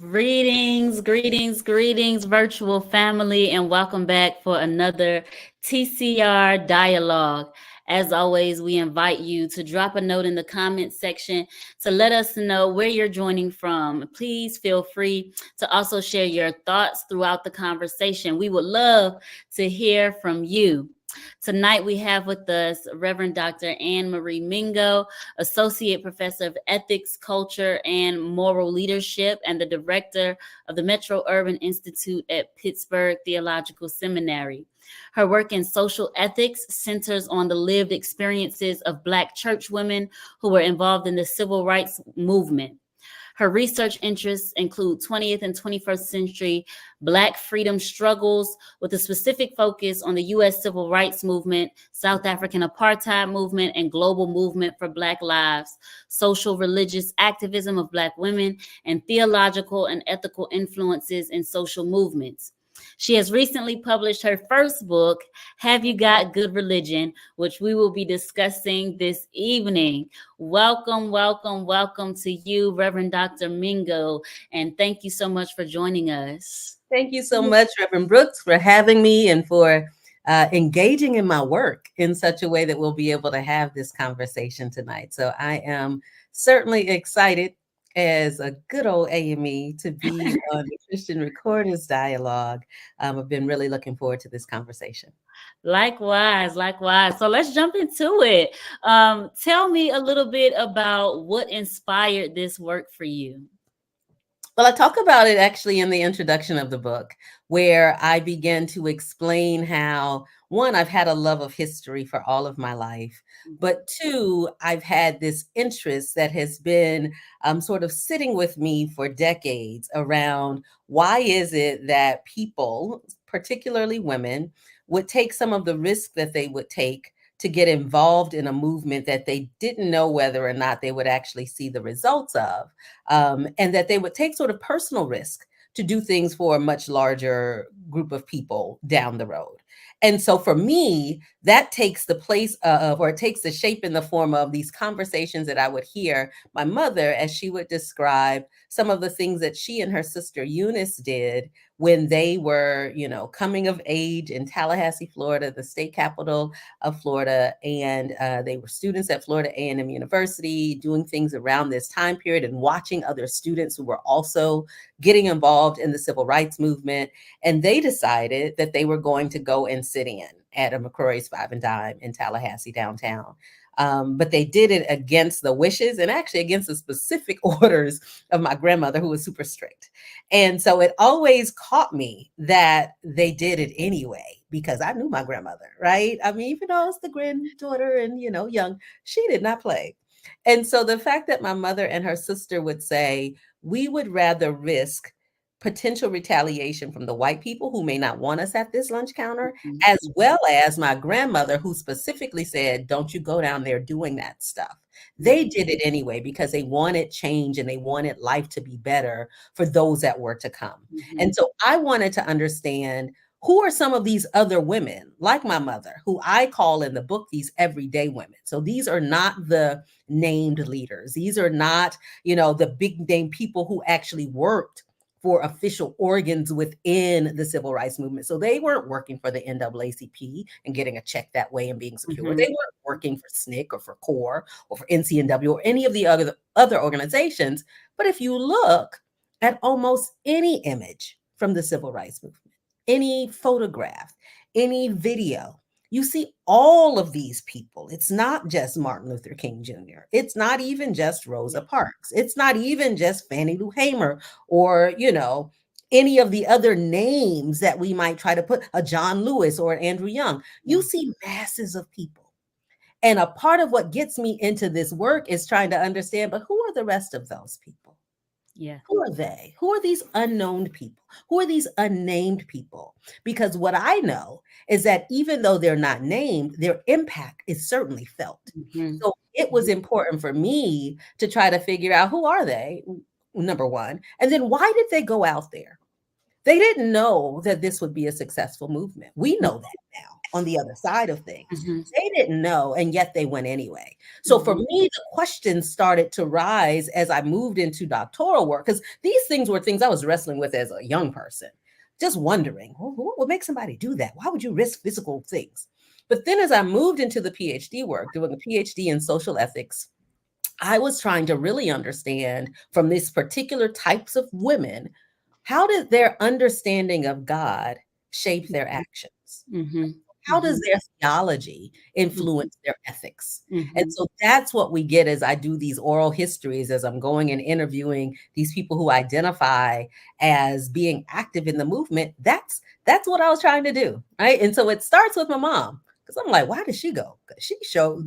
Greetings, greetings, greetings, virtual family, and welcome back for another TCR Dialogue. As always, we invite you to drop a note in the comment section to let us know where you're joining from. Please feel free to also share your thoughts throughout the conversation. We would love to hear from you. Tonight, we have with us Reverend Dr. AnneMarie Mingo, Associate Professor of Ethics, Culture, and Moral Leadership, and the Director of the Metro Urban Institute at Pittsburgh Theological Seminary. Her work in social ethics centers on the lived experiences of Black church women who were involved in the civil rights movement. Her research interests include 20th and 21st century Black freedom struggles with a specific focus on the U.S. civil rights movement, South African apartheid movement, and global movement for Black lives, social religious activism of Black women, and theological and ethical influences in social movements. She has recently published her first book, Have You Got Good Religion, which we will be discussing this evening. Welcome, welcome, welcome to you, Reverend Dr. Mingo, and thank you so much for joining us. Thank you so much, Reverend Brooks, for having me and for engaging in my work in such a way that we'll be able to have this conversation tonight. So I am certainly excited as a good old AME to be on the Christian Recorders Dialogue. I've been really looking forward to this conversation. Likewise, likewise. So let's jump into it. Tell me a little bit about what inspired this work for you. Well, I talk about it actually in the introduction of the book, where I begin to explain how, one, I've had a love of history for all of my life, but two, I've had this interest that has been sort of sitting with me for decades around why is it that people, particularly women, would take some of the risk that they would take to get involved in a movement that they didn't know whether or not they would actually see the results of, and that they would take sort of personal risk to do things for a much larger group of people down the road. And so for me, that takes the place of, or it takes the shape in the form of these conversations that I would hear my mother as she would describe some of the things that she and her sister Eunice did when they were, coming of age in Tallahassee, Florida, the state capital of Florida, and they were students at Florida A&M University, doing things around this time period and watching other students who were also getting involved in the civil rights movement. And they decided that they were going to go and sit in at a McCrory's Five and Dime in Tallahassee downtown. But they did it against the wishes and actually against the specific orders of my grandmother, who was super strict. And so it always caught me that they did it anyway, because I knew my grandmother, right? I mean, even though I was the granddaughter and, young, she did not play. And so the fact that my mother and her sister would say, we would rather risk potential retaliation from the white people who may not want us at this lunch counter, as well as my grandmother, who specifically said, don't you go down there doing that stuff. They did it anyway because they wanted change and they wanted life to be better for those that were to come. And so I wanted to understand, who are some of these other women like my mother, who I call in the book these everyday women. So these are not the named leaders. These are not, the big name people who actually worked for official organs within the civil rights movement. So they weren't working for the NAACP and getting a check that way and being secure. They weren't working for SNCC or for CORE or for NCNW or any of the other organizations. But if you look at almost any image from the civil rights movement, any photograph, any video, you see all of these people. It's not just Martin Luther King Jr. It's not even just Rosa Parks. It's not even just Fannie Lou Hamer or, any of the other names that we might try to put, a John Lewis or an Andrew Young. You see masses of people. And a part of what gets me into this work is trying to understand, but who are the rest of those people? Yeah. Who are they? Who are these unknown people? Who are these unnamed people? Because what I know is that even though they're not named, their impact is certainly felt. So it was important for me to try to figure out, who are they, number one, and then why did they go out there? They didn't know that this would be a successful movement. We know that now. on the other side of things. Mm-hmm. They didn't know, and yet they went anyway. So for Mm-hmm. me, the questions started to rise as I moved into doctoral work, because these things were things I was wrestling with as a young person, just wondering, well, what would make somebody do that? Why would you risk physical things? But then as I moved into the PhD work, doing a PhD in social ethics, I was trying to really understand from these particular types of women, how did their understanding of God shape their actions? Mm-hmm. How does Mm-hmm. their theology Mm-hmm. influence their ethics? And Mm-hmm. so that's what we get as I do these oral histories, as I'm going and interviewing these people who identify as being active in the movement. That's what I was trying to do, right? And so it starts with my mom, because I'm like, why did she go? 'Cause she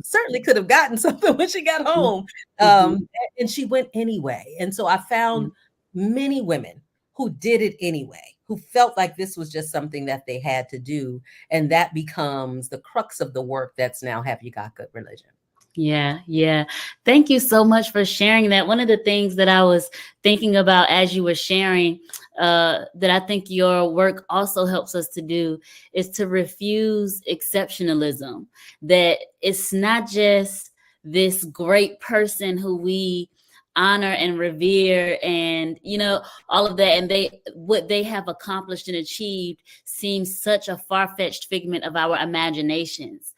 certainly could have gotten something when she got home, Mm-hmm. and she went anyway. And so I found many women who did it anyway, who felt like this was just something that they had to do, and that becomes the crux of the work that's now Have You Got Good Religion. Yeah, yeah. Thank you so much for sharing that. One of the things that I was thinking about as you were sharing, that I think your work also helps us to do, is to refuse exceptionalism. That it's not just this great person who we honor and revere, and all of that, and they what they have accomplished and achieved seems such a far-fetched figment of our imaginations,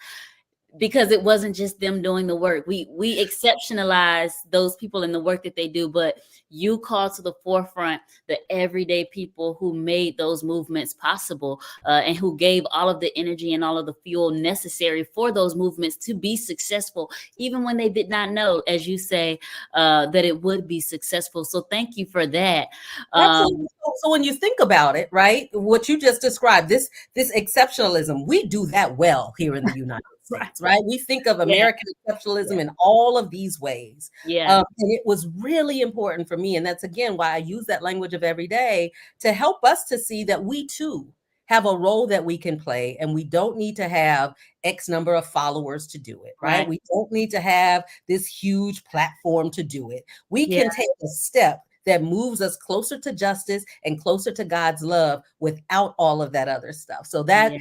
because it wasn't just them doing the work. We exceptionalize those people in the work that they do, but you call to the forefront the everyday people who made those movements possible, and who gave all of the energy and all of the fuel necessary for those movements to be successful, even when they did not know, as you say, that it would be successful. So thank you for that. Absolutely. So when you think about it, right, what you just described, this exceptionalism, we do that well here in the United Right. States, right? We think of Yeah. American exceptionalism in all of these ways. Yeah. And it was really important for me. And that's, again, why I use that language of every day, to help us to see that we too have a role that we can play, and we don't need to have X number of followers to do it, right? Right. We don't need to have this huge platform to do it. We Yeah. can take a step that moves us closer to justice and closer to God's love without all of that other stuff. So that Yeah.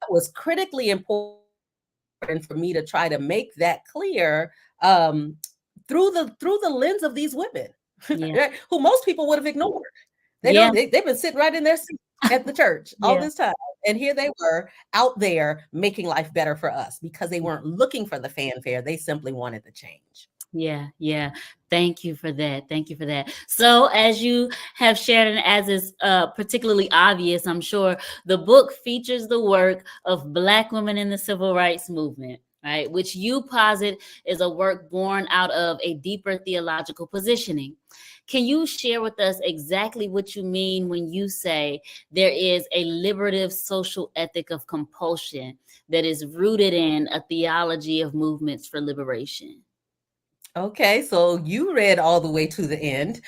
was critically important for me to try to make that clear, um, through the lens of these women, Yeah. right, who most people would have ignored. Yeah. They've been sitting right in their seat at the church all Yeah. this time, and here they were out there making life better for us, because they weren't looking for the fanfare. They simply wanted the change. Yeah, yeah. Thank you for that. Thank you for that. So, as you have shared, and as is particularly obvious, I'm sure, the book features the work of Black women in the civil rights movement, right? Which you posit is a work born out of a deeper theological positioning. Can you share with us exactly what you mean when you say there is a liberative social ethic of compulsion that is rooted in a theology of movements for liberation? Okay, so you read all the way to the end,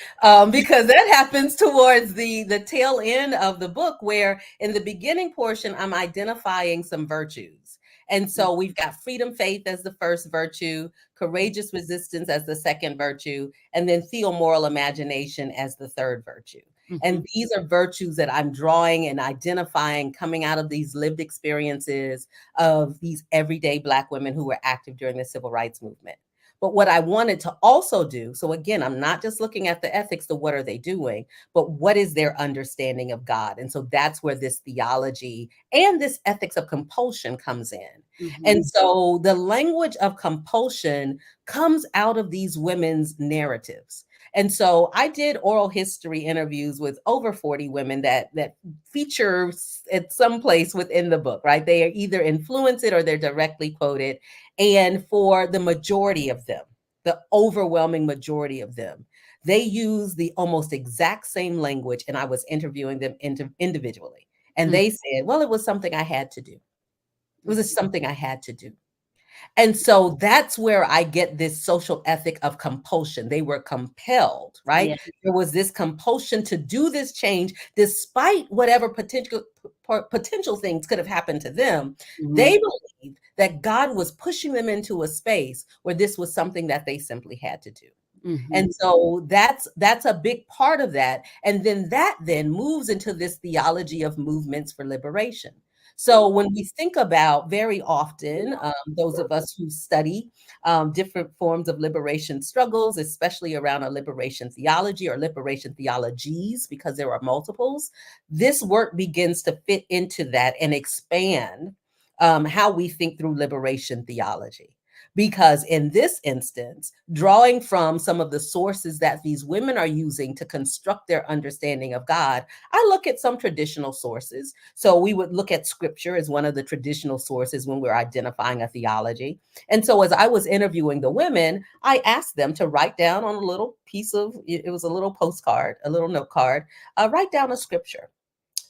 because that happens towards the tail end of the book, where in the beginning portion I'm identifying some virtues. And so we've got freedom, faith as the first virtue, courageous resistance as the second virtue, and then theomoral imagination as the third virtue. Mhm. And these are virtues that I'm drawing and identifying coming out of these lived experiences of these everyday Black women who were active during the civil rights movement. But what I wanted to also do, so again, I'm not just looking at the ethics, the what are they doing, but what is their understanding of God? And so that's where this theology and this ethics of compulsion comes in. And Mhm. so the language of compulsion comes out of these women's narratives. And so I did oral history interviews with over 40 women that feature at some place within the book, right? They are either influence it or they're directly quoted. And for the majority of them, the overwhelming majority of them, they use the almost exact same language. And I was interviewing them individually. And Mhm. they said, well, it was something I had to do. It was just Mhm. something I had to do. And so that's where I get this social ethic of compulsion. They were compelled, right? Yeah. There was this compulsion to do this change despite whatever potential things could have happened to them. Mhm. They believed that God was pushing them into a space where this was something that they simply had to do. Mhm. And so that's a big part of that. And then that then moves into this theology of movements for liberation. So when we think about very often, those of us who study different forms of liberation struggles, especially around a liberation theology or liberation theologies, because there are multiples, this work begins to fit into that and expand how we think through liberation theology. Because in this instance, drawing from some of the sources that these women are using to construct their understanding of God, I look at some traditional sources. So we would look at scripture as one of the traditional sources when we're identifying a theology. And so as I was interviewing the women, I asked them to write down on a little piece of, it was a little postcard, a little note card, write down a scripture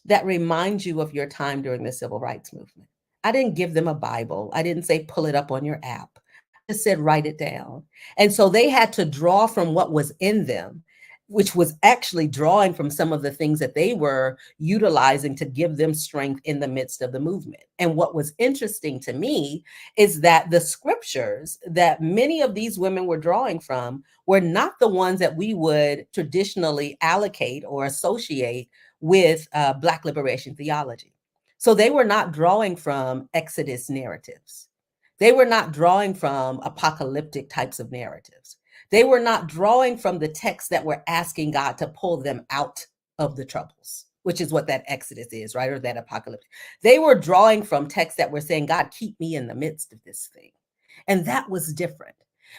that reminds you of your time during the civil rights movement. I didn't give them a Bible. I didn't say pull it up on your app. I just said write it down. And so they had to draw from what was in them, which was actually drawing from some of the things that they were utilizing to give them strength in the midst of the movement. And what was interesting to me is that the scriptures that many of these women were drawing from were not the ones that we would traditionally allocate or associate with Black liberation theology. So they were not drawing from Exodus narratives. They were not drawing from apocalyptic types of narratives. They were not drawing from the texts that were asking God to pull them out of the troubles, which is what that Exodus is, right? Or that apocalypse. They were drawing from texts that were saying, God, keep me in the midst of this thing. And that was different.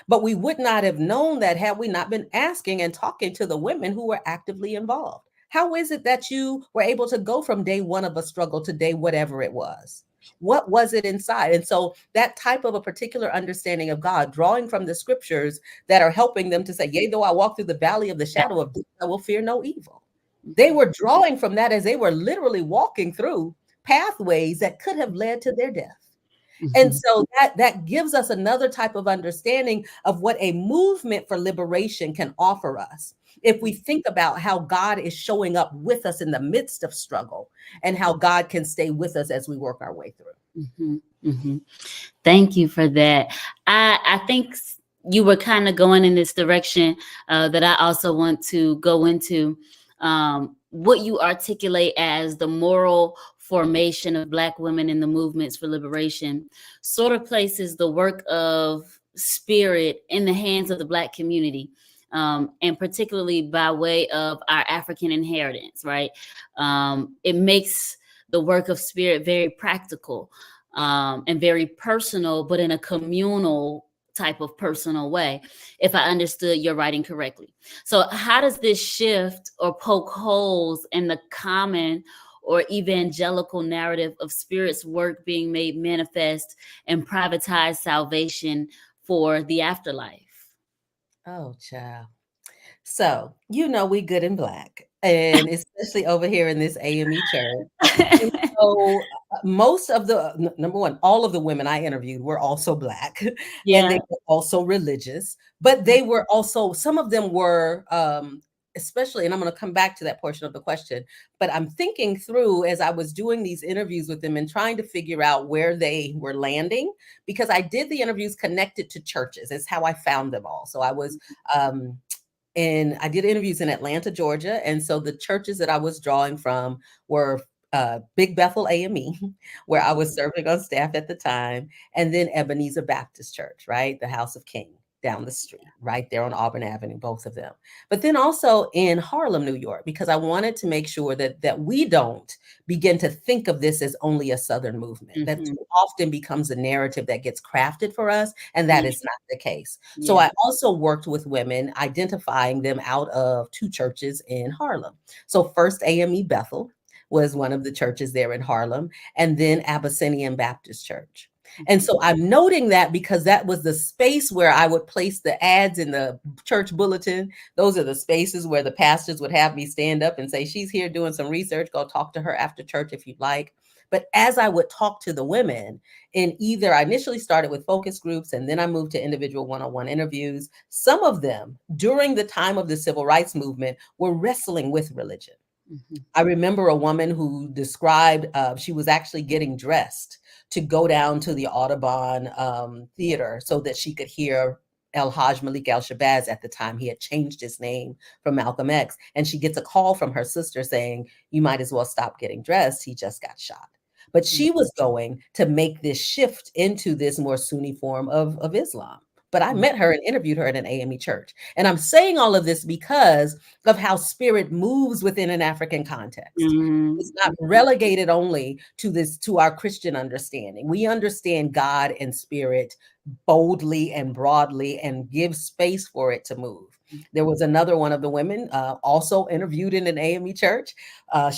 But we would not have known that had we not been asking and talking to the women who were actively involved. How is it that you were able to go from day one of a struggle to day whatever it was? What was it inside? And so that type of a particular understanding of God, drawing from the scriptures that are helping them to say, yea, though I walk through the valley of the shadow of death, I will fear no evil. They were drawing from that as they were literally walking through pathways that could have led to their death. And so that gives us another type of understanding of what a movement for liberation can offer us. If we think about how God is showing up with us in the midst of struggle and how God can stay with us as we work our way through. Thank you for that. I think you were kind of going in this direction that I also want to go into. What you articulate as the moral formation of Black women in the movements for liberation sort of places the work of spirit in the hands of the Black community, and particularly by way of our African inheritance, right? It makes the work of spirit very practical and very personal, but in a communal type of personal way, if I understood your writing correctly. So how does this shift or poke holes in the common or evangelical narrative of spirit's work being made manifest and privatized salvation for the afterlife? Oh, child. So, we good and Black, and especially over here in this AME church. And so most of the number one, all of the women I interviewed were also Black and Yeah. they were also religious, but they were also, some of them were, especially, and I'm going to come back to that portion of the question, but I'm thinking through as I was doing these interviews with them and trying to figure out where they were landing, because I did the interviews connected to churches. It's how I found them all. So I was, and I did interviews in Atlanta, Georgia. And so the churches that I was drawing from were Big Bethel AME, where I was serving on staff at the time, and then Ebenezer Baptist Church, right? The House of King down the street, right there on Auburn Avenue, both of them. But then also in Harlem, New York, because I wanted to make sure that we don't begin to think of this as only a Southern movement. That too often becomes a narrative that gets crafted for us, and that is not the case. So I also worked with women, identifying them out of two churches in Harlem. So First AME Bethel was one of the churches there in Harlem, and then Abyssinian Baptist Church. And so I'm noting that because that was the space where I would place the ads in the church bulletin. Those are the spaces where the pastors would have me stand up and say, she's here doing some research, go talk to her after church if you'd like. But as I would talk to the women, in either I initially started with focus groups and then I moved to individual one-on-one interviews, some of them during the time of the civil rights movement were wrestling with religion. I remember a woman who described she was actually getting dressed to go down to the Audubon Theater so that she could hear El Haj Malik El-Shabazz. At the time, he had changed his name from Malcolm X. And she gets a call from her sister saying, you might as well stop getting dressed. He just got shot. but she was going to make this shift into this more Sunni form of Islam. But I met her and interviewed her at an AME church. And I'm saying all of this because of how spirit moves within an African context. It's not relegated only to this, to our Christian understanding. We understand God and spirit boldly and broadly and give space for it to move. There was another one of the women also interviewed in an AME church.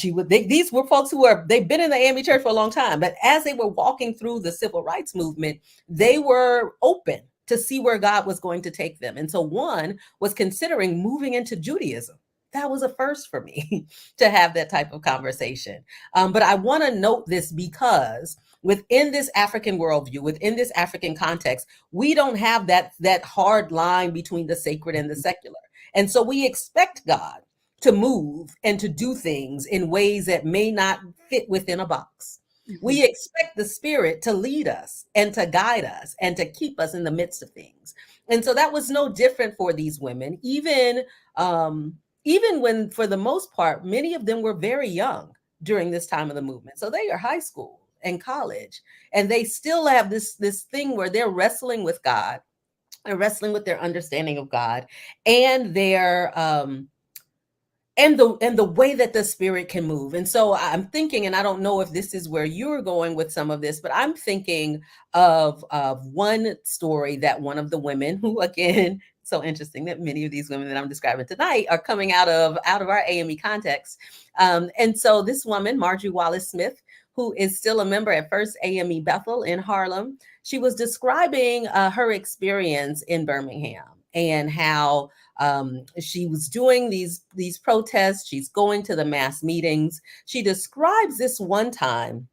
These were folks they've been in the AME church for a long time, but as they were walking through the civil rights movement, they were open to see where God was going to take them. And so one was considering moving into Judaism. That was a first for me to have that type of conversation. But I want to note this because within this African worldview, within this African context, we don't have that hard line between the sacred and the secular. And so we expect God to move and to do things in ways that may not fit within a box. We expect the spirit to lead us and to guide us and to keep us in the midst of things. And so that was no different for these women, even when, for the most part, many of them were very young during this time of the movement. So they are high school and college, and they still have this thing where they're wrestling with God and wrestling with their understanding of God and their and the way that the spirit can move. And so I'm thinking, and I don't know if this is where you're going with some of this, but I'm thinking of one story that one of the women who, again, so interesting that many of these women that I'm describing tonight are coming out of our AME context. And so this woman, Marjorie Wallace Smith, who is still a member at First AME Bethel in Harlem, she was describing her experience in Birmingham and how she was doing these protests. She's going to the mass meetings. She describes this one time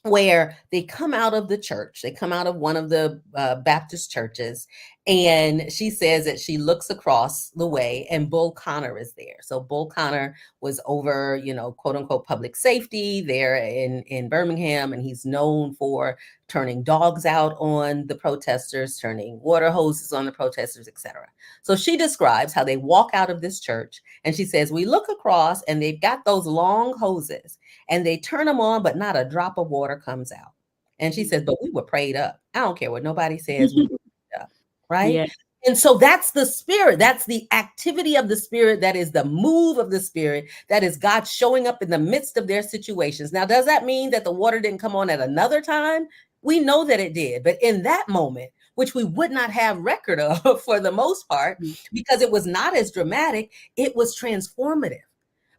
where they come out of the church. They come out of one of the Baptist churches. And she says that she looks across the way and Bull Connor is there. So Bull Connor was over, quote unquote, public safety there in Birmingham. And he's known for turning dogs out on the protesters, turning water hoses on the protesters, etc. So she describes how they walk out of this church. And she says, we look across and they've got those long hoses and they turn them on, but not a drop of water comes out. And she says, but we were prayed up. I don't care what nobody says. We were prayed up, right? Yeah. And so that's the spirit. That's the activity of the spirit. That is the move of the spirit. That is God showing up in the midst of their situations. Now, does that mean that the water didn't come on at another time? We know that it did. But in that moment, which we would not have record of for the most part, because it was not as dramatic, it was transformative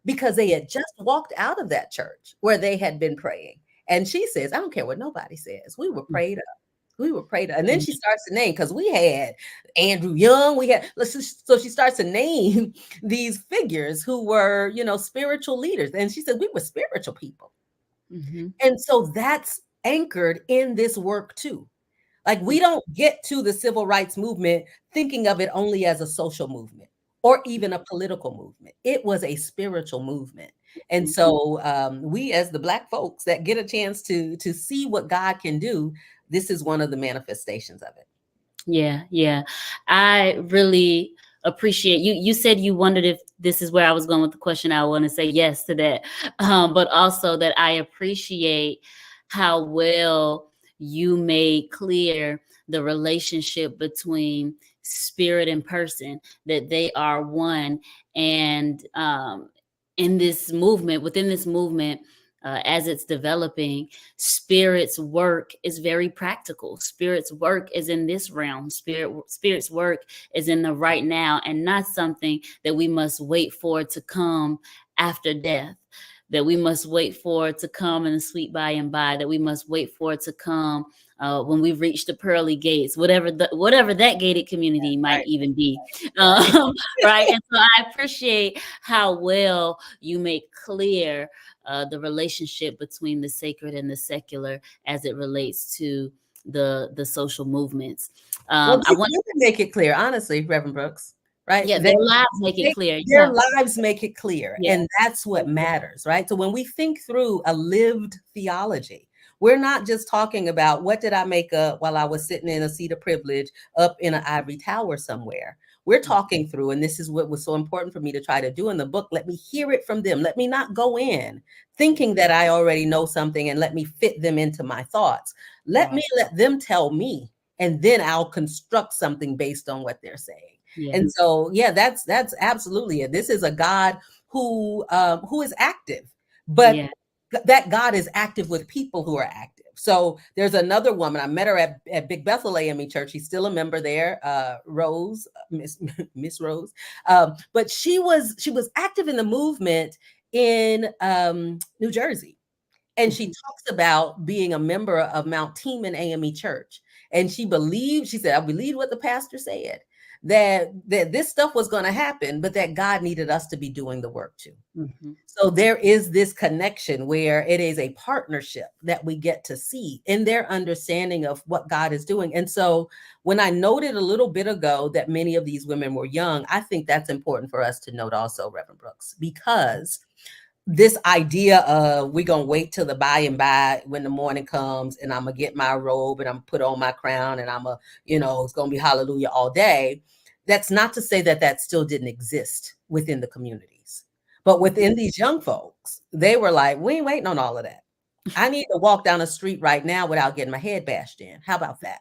because they had just walked out of that church where they had been praying. And she says, I don't care what nobody says. We were prayed up. We were prayed up. And then she starts to name, because we had Andrew Young, so she starts to name these figures who were, spiritual leaders. And she said, we were spiritual people. And so that's anchored in this work too. Like we don't get to the civil rights movement thinking of it only as a social movement or even a political movement. It was a spiritual movement. And so we as the Black folks that get a chance to see what God can do, this is one of the manifestations of it. Yeah. I really appreciate you. You said you wondered if this is where I was going with the question. I want to say yes to that. But also that I appreciate how well you made clear the relationship between spirit and person, that they are one. And within this movement, as it's developing, spirit's work is very practical. Spirit's work is in this realm. Spirit's work is in the right now, and not something that we must wait for to come after death, that we must wait for it to come in the sweet by and by, that we must wait for it to come when we've reached the pearly gates, whatever that gated community might even be. Right. And so I appreciate how well you make clear the relationship between the sacred and the secular as it relates to the social movements. I want to make it clear, honestly, Reverend Brooks, right? Yeah, their lives make it clear. Their lives make it clear. Yeah. And that's what matters, right? So when we think through a lived theology, we're not just talking about what did I make up while I was sitting in a seat of privilege up in an ivory tower somewhere. we're talking through, and this is what was so important for me to try to do in the book. Let me hear it from them. Let me not go in thinking that I already know something and let me fit them into my thoughts. Let me let them tell me, and then I'll construct something based on what they're saying. Yeah. And so, yeah, that's absolutely it. This is a God who is active, but Yeah. that God is active with people who are active. So there's another woman. I met her at Big Bethel AME Church. She's still a member there, Rose, Miss Rose. But she was active in the movement in New Jersey. And she talks about being a member of Mount Teman AME Church. And she said, I believed what the pastor said, that this stuff was going to happen, but that God needed us to be doing the work too. Mm-hmm. So there is this connection where it is a partnership that we get to see in their understanding of what God is doing. And so when I noted a little bit ago that many of these women were young, I think that's important for us to note also, Reverend Brooks, because this idea of we're going to wait till the by and by when the morning comes and I'm going to get my robe and I'm going to put on my crown and I'm it's going to be hallelujah all day. That's not to say that that still didn't exist within the communities. But within these young folks, they were like, we ain't waiting on all of that. I need to walk down the street right now without getting my head bashed in. How about that?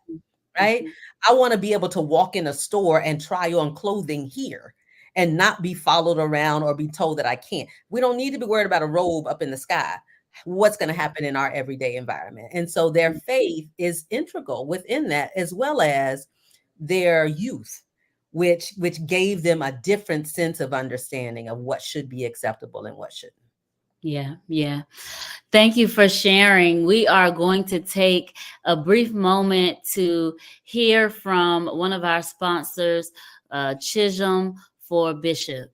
Right? I want to be able to walk in a store and try on clothing here and not be followed around or be told that I can't. We don't need to be worried about a robe up in the sky. What's going to happen in our everyday environment? And so their faith is integral within that, as well as their youth, which gave them a different sense of understanding of what should be acceptable and what shouldn't. Yeah, yeah. Thank you for sharing. We are going to take a brief moment to hear from one of our sponsors, Chisholm for Bishop.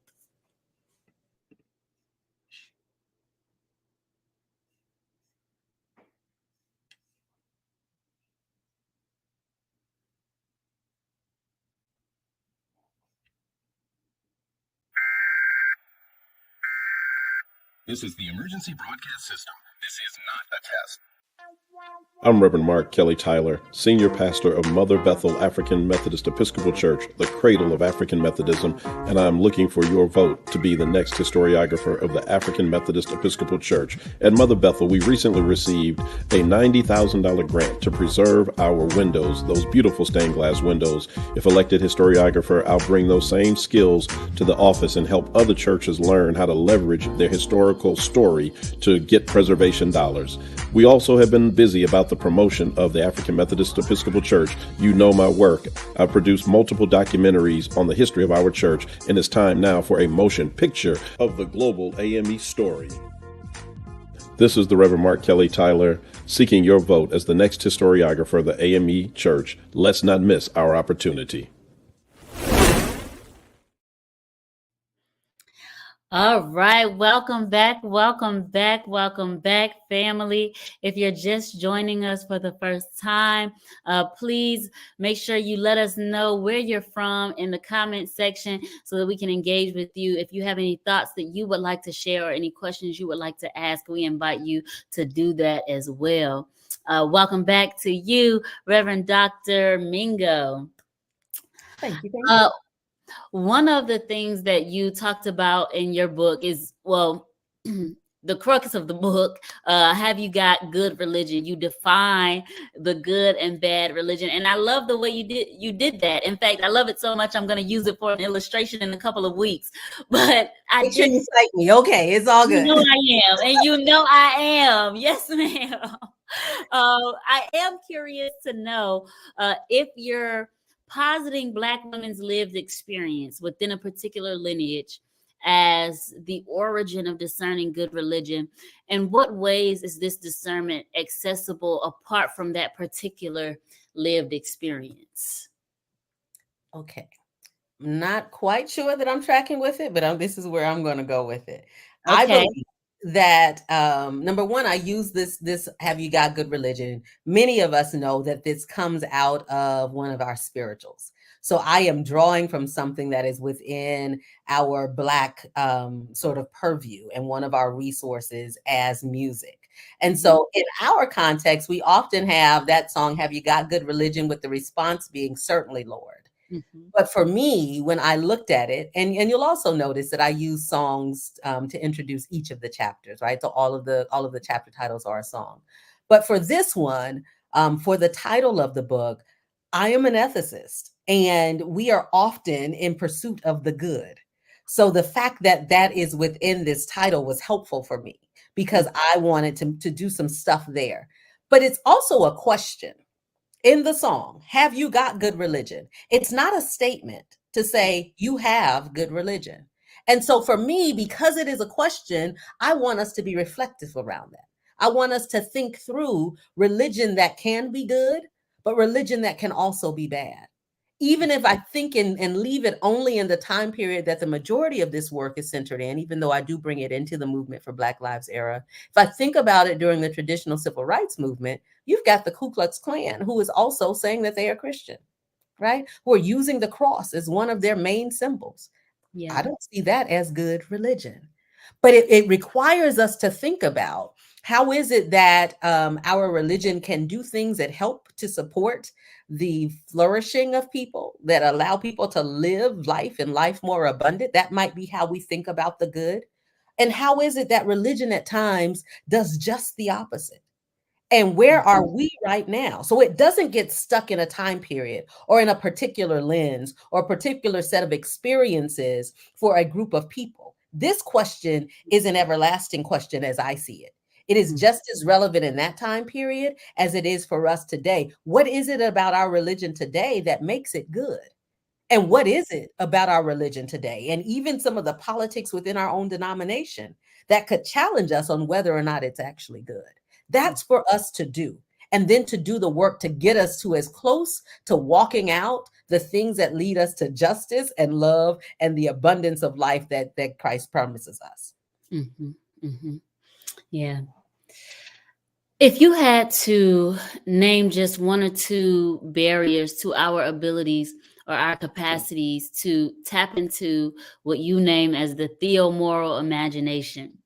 This is the emergency broadcast system. This is not a test. I'm Reverend Mark Kelly Tyler, Senior Pastor of Mother Bethel African Methodist Episcopal Church, the cradle of African Methodism, and I'm looking for your vote to be the next historiographer of the African Methodist Episcopal Church. At Mother Bethel, we recently received a $90,000 grant to preserve our windows, those beautiful stained glass windows. If elected historiographer, I'll bring those same skills to the office and help other churches learn how to leverage their historical story to get preservation dollars. We also have been busy about the promotion of the African Methodist Episcopal Church. You know my work. I've produced multiple documentaries on the history of our church, and it's time now for a motion picture of the global AME story. This is the Reverend Mark Kelly Tyler, seeking your vote as the next historiographer of the AME Church. Let's not miss our opportunity. All right. Welcome back, family. If you're just joining us for the first time, please make sure you let us know where you're from in the comment section so that we can engage with you. If you have any thoughts that you would like to share or any questions you would like to ask, we invite you to do that as well. Welcome back to you, Reverend Dr. Mingo. Thank you. One of the things that you talked about in your book is, well, the crux of the book, have you got good religion? You define the good and bad religion. And I love the way you did that. In fact, I love it so much, I'm going to use it for an illustration in a couple of weeks. But Make sure you cite me. Okay, it's all good. You know I am. And you know I am. Yes, ma'am. I am curious to know if you're positing Black women's lived experience within a particular lineage as the origin of discerning good religion. In what ways is this discernment accessible apart from that particular lived experience? Okay. I'm not quite sure that I'm tracking with it, but this is where I'm going to go with it. Okay. I believe that number one, I use this have you got good religion. Many of us know that this comes out of one of our spirituals. So I am drawing from something that is within our Black sort of purview and one of our resources as music. And so in our context, we often have that song, Have You Got Good Religion, with the response being certainly, Lord. Mhm. But for me, when I looked at it, and you'll also notice that I use songs to introduce each of the chapters, right? So all of the chapter titles are a song. But for this one, for the title of the book, I am an ethicist, and we are often in pursuit of the good. So the fact that that is within this title was helpful for me because I wanted to do some stuff there. But it's also a question in the song, have you got good religion? It's not a statement to say you have good religion. And so for me, because it is a question, I want us to be reflective around that. I want us to think through religion that can be good, but religion that can also be bad. Even if I think and leave it only in the time period that the majority of this work is centered in, even though I do bring it into the movement for Black Lives era, if I think about it during the traditional civil rights movement, you've got the Ku Klux Klan, who is also saying that they are Christian, right? Who are using the cross as one of their main symbols. Yeah. I don't see that as good religion. But it requires us to think about how is it that our religion can do things that help to support the flourishing of people, that allow people to live life and life more abundant. That might be how we think about the good. And how is it that religion at times does just the opposite? And where are we right now? So it doesn't get stuck in a time period or in a particular lens or a particular set of experiences for a group of people. This question is an everlasting question as I see it. It is just as relevant in that time period as it is for us today. What is it about our religion today that makes it good? And what is it about our religion today? And even some of the politics within our own denomination that could challenge us on whether or not it's actually good. That's for us to do. And then to do the work to get us to as close to walking out the things that lead us to justice and love and the abundance of life that Christ promises us. Mhm. Mhm. Yeah. If you had to name just one or two barriers to our abilities or our capacities to tap into what you name as the theomoral imagination,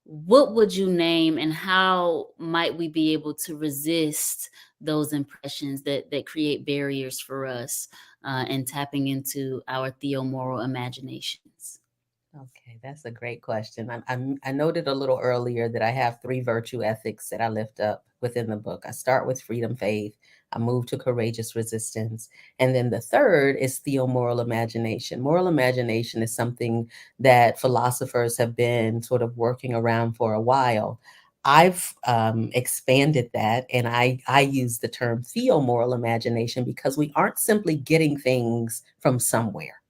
what would you name, and how might we be able to resist those impressions that create barriers for us and tapping into our theomoral imaginations? Okay, that's a great question. I noted a little earlier that I have three virtue ethics that I lift up within the book. I start with freedom, faith. I move to courageous resistance. And then the third is theomoral imagination. Moral imagination is something that philosophers have been sort of working around for a while. I've expanded that, and I use the term theomoral imagination because we aren't simply getting things from somewhere.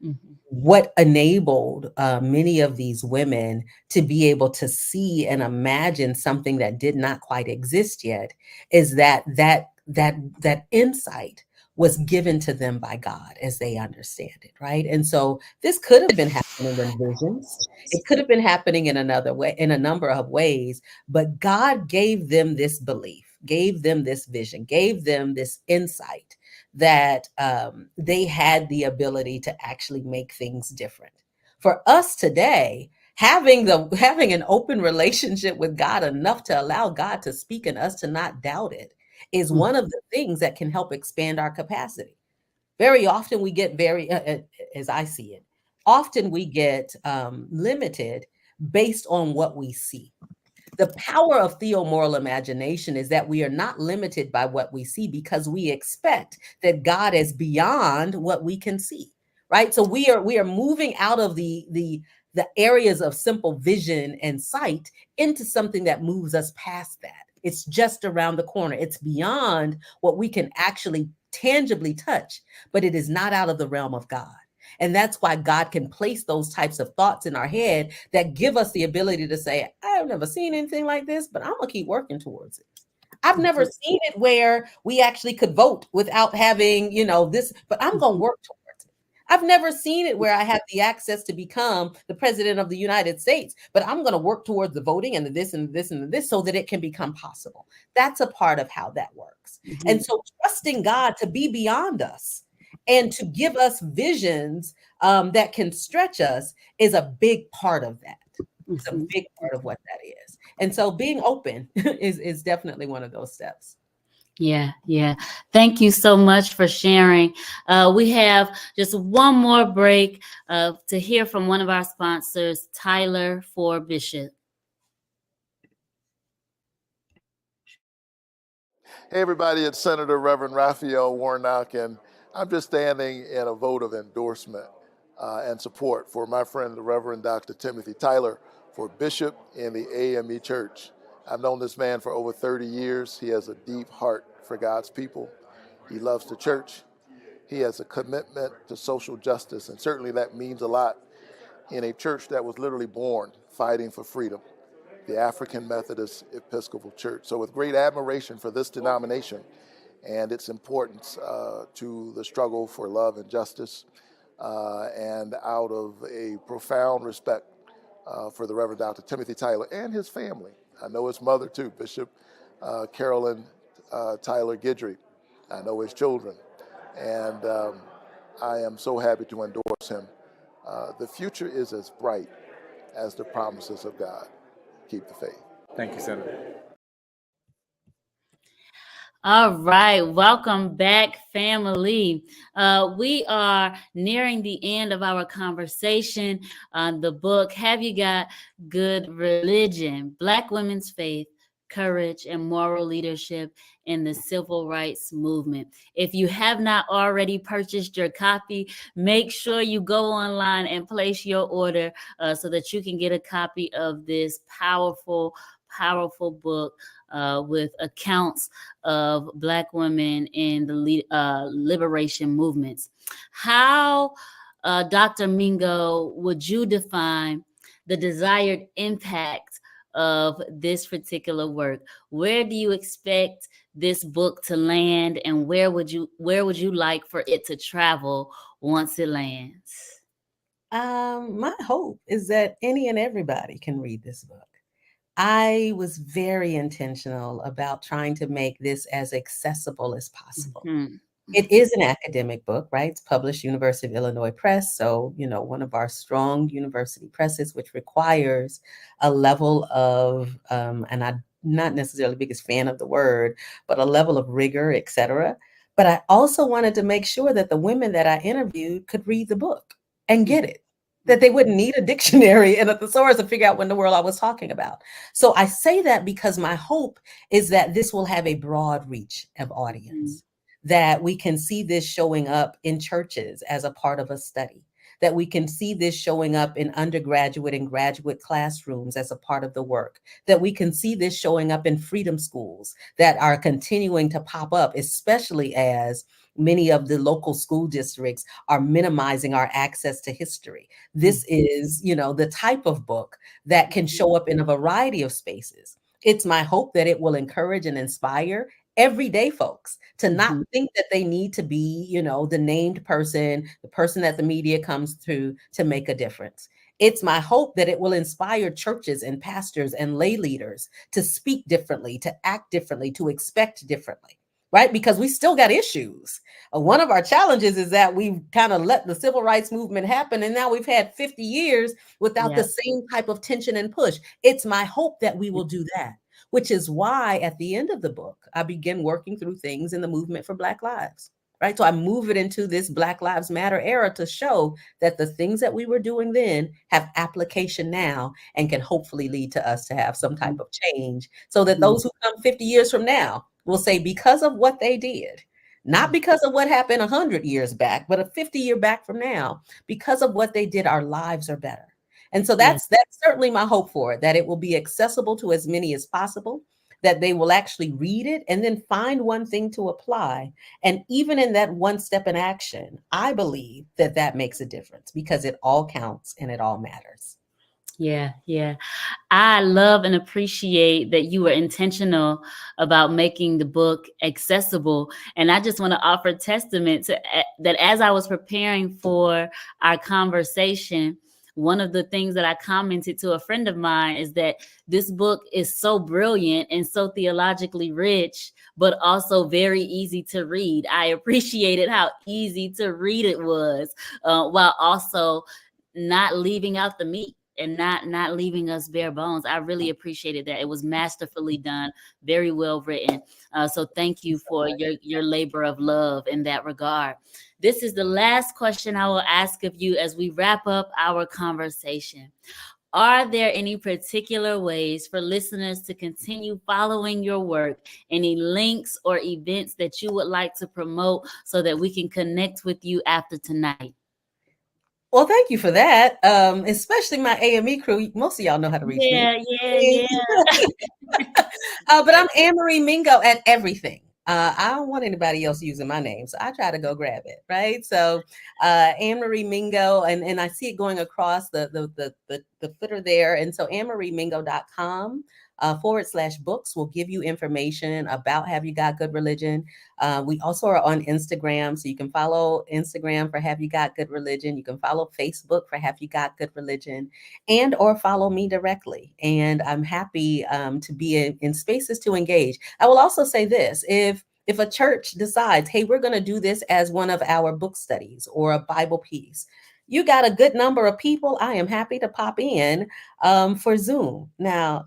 Mhm. What enabled many of these women to be able to see and imagine something that did not quite exist yet is that insight was given to them by God as they understand it, right? And so this could have been happening in visions. It could have been happening in another way, in a number of ways, but God gave them this belief, gave them this vision, gave them this insight that they had the ability to actually make things different. For us today, having an open relationship with God enough to allow God to speak in us to not doubt it is one of the things that can help expand our capacity. Very often we get as I see it, often we get limited based on what we see. The power of theomoral imagination is that we are not limited by what we see because we expect that God is beyond what we can see, right? So we are moving out of the areas of simple vision and sight into something that moves us past that. It's just around the corner. It's beyond what we can actually tangibly touch, but it is not out of the realm of God. And that's why God can place those types of thoughts in our head that give us the ability to say, I've never seen anything like this, but I'm going to keep working towards it. I've never seen it where we actually could vote without having, this, but I'm going to work towards it. I've never seen it where I have the access to become the president of the United States, but I'm going to work towards the voting and the this and the this and the this so that it can become possible. That's a part of how that works. And so trusting God to be beyond us and to give us visions that can stretch us is a big part of that. It's a big part of what that is. And so being open is definitely one of those steps. Yeah. Thank you so much for sharing. We have just one more break to hear from one of our sponsors, Tyler for Bishop. Hey, everybody, it's Senator Reverend Raphael Warnock, and I'm just standing in a vote of endorsement and support for my friend, the Reverend Dr. Timothy Tyler, for Bishop in the AME Church. I've known this man for over 30 years. He has a deep heart for God's people. He loves the church. He has a commitment to social justice, and certainly that means a lot in a church that was literally born fighting for freedom, the African Methodist Episcopal Church. So with great admiration for this denomination and its importance to the struggle for love and justice, and out of a profound respect for the Reverend Dr. Timothy Tyler and his family. I know his mother too, Bishop Carolyn Tyler Guidry. I know his children. And I am so happy to endorse him. The future is as bright as the promises of God. Keep the faith. Thank you, Senator. All right, welcome back, family. We are nearing the end of our conversation on the book, Have You Got Good Religion? Black Women's Faith, Courage, and Moral Leadership in the Civil Rights Movement. If you have not already purchased your copy, make sure you go online and place your order so that you can get a copy of this powerful book with accounts of Black women in the liberation movements. How, Dr. Mingo, would you define the desired impact of this particular work? Where do you expect this book to land, and where would you like for it to travel once it lands? My hope is that any and everybody can read this book. I was very intentional about trying to make this as accessible as possible. Mm-hmm. It is an academic book, right? It's published University of Illinois Press. So, one of our strong university presses, which requires a level of, and I'm not necessarily the biggest fan of the word, but a level of rigor, et cetera. But I also wanted to make sure that the women that I interviewed could read the book and get it, that they wouldn't need a dictionary and a thesaurus to figure out what in the world I was talking about. So I say that because my hope is that this will have a broad reach of audience. That we can see this showing up in churches as a part of a study, that we can see this showing up in undergraduate and graduate classrooms as a part of the work, that we can see this showing up in freedom schools that are continuing to pop up, especially as many of the local school districts are minimizing our access to history. This is, the type of book that can show up in a variety of spaces. It's my hope that it will encourage and inspire everyday folks to not think that they need to be, the named person, the person that the media comes to make a difference. It's my hope that it will inspire churches and pastors and lay leaders to speak differently, to act differently, to expect differently, right? Because we still got issues. One of our challenges is that we've kind of let the civil rights movement happen, and now we've had 50 years without the same type of tension and push. It's my hope that we will do that. Which is why at the end of the book, I begin working through things in the movement for Black lives, right? So I move it into this Black Lives Matter era to show that the things that we were doing then have application now and can hopefully lead to us to have some type of change so that those who come 50 years from now will say, because of what they did, not because of what happened 100 years back, but a 50-year back from now, because of what they did, our lives are better. And so that's certainly my hope for it, that it will be accessible to as many as possible, that they will actually read it and then find one thing to apply. And even in that one step in action, I believe that that makes a difference because it all counts and it all matters. Yeah. I love and appreciate that you were intentional about making the book accessible. And I just want to offer testament to that. As I was preparing for our conversation, one of the things that I commented to a friend of mine is that this book is so brilliant and so theologically rich, but also very easy to read. I appreciated how easy to read it was, while also not leaving out the meat. and not leaving us bare bones. I really appreciated that. It was masterfully done, very well written. So thank you for your labor of love in that regard. This is the last question I will ask of you as we wrap up our conversation. Are there any particular ways for listeners to continue following your work? Any links or events that you would like to promote so that we can connect with you after tonight? Well, thank you for that. Especially my AME crew. Most of y'all know how to reach me. Yeah. But I'm AnneMarie Mingo at everything. I don't want anybody else using my name, so I try to go grab it, right? So AnneMarie Mingo, and I see it going across the footer there. And so AnneMarieMingo.com /books will give you information about Have You Got Good Religion. We also are on Instagram, so you can follow Instagram for Have You Got Good Religion. You can follow Facebook for Have You Got Good Religion, and or follow me directly. And I'm happy to be in spaces to engage. I will also say this: if a church decides, hey, we're going to do this as one of our book studies or a Bible piece, you got a good number of people, I am happy to pop in for Zoom. Now,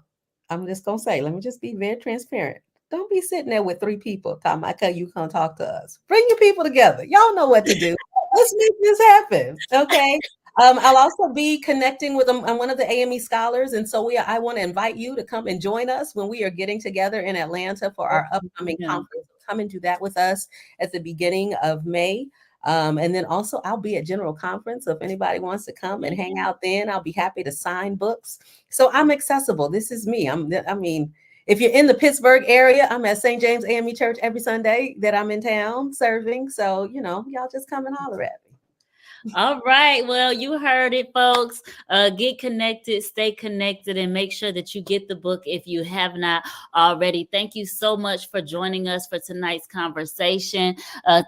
I'm just going to say, let me just be very transparent. Don't be sitting there with 3 people talking about how you come talk to us. Bring your people together. Y'all know what to do. Let's make this happen. Okay. I'll also be connecting with one of the AME scholars. And so I want to invite you to come and join us when we are getting together in Atlanta for our upcoming conference. Come and do that with us at the beginning of May. And then also I'll be at General Conference. So if anybody wants to come and hang out then, I'll be happy to sign books. So I'm accessible. This is me. If you're in the Pittsburgh area, I'm at St. James AME Church every Sunday that I'm in town serving. So, y'all just come and holler at me. All right. Well, you heard it, folks. Get connected, stay connected, and make sure that you get the book if you have not already. Thank you so much for joining us for tonight's conversation.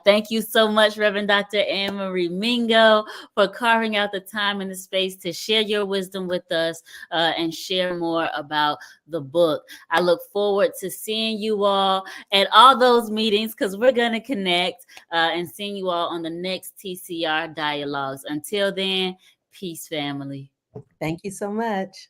Thank you so much, Reverend Dr. AnneMarie Mingo, for carving out the time and the space to share your wisdom with us and share more about the book. I look forward to seeing you all at all those meetings because we're going to connect and seeing you all on the next TCR Dialogues. Until then, peace, family. Thank you so much.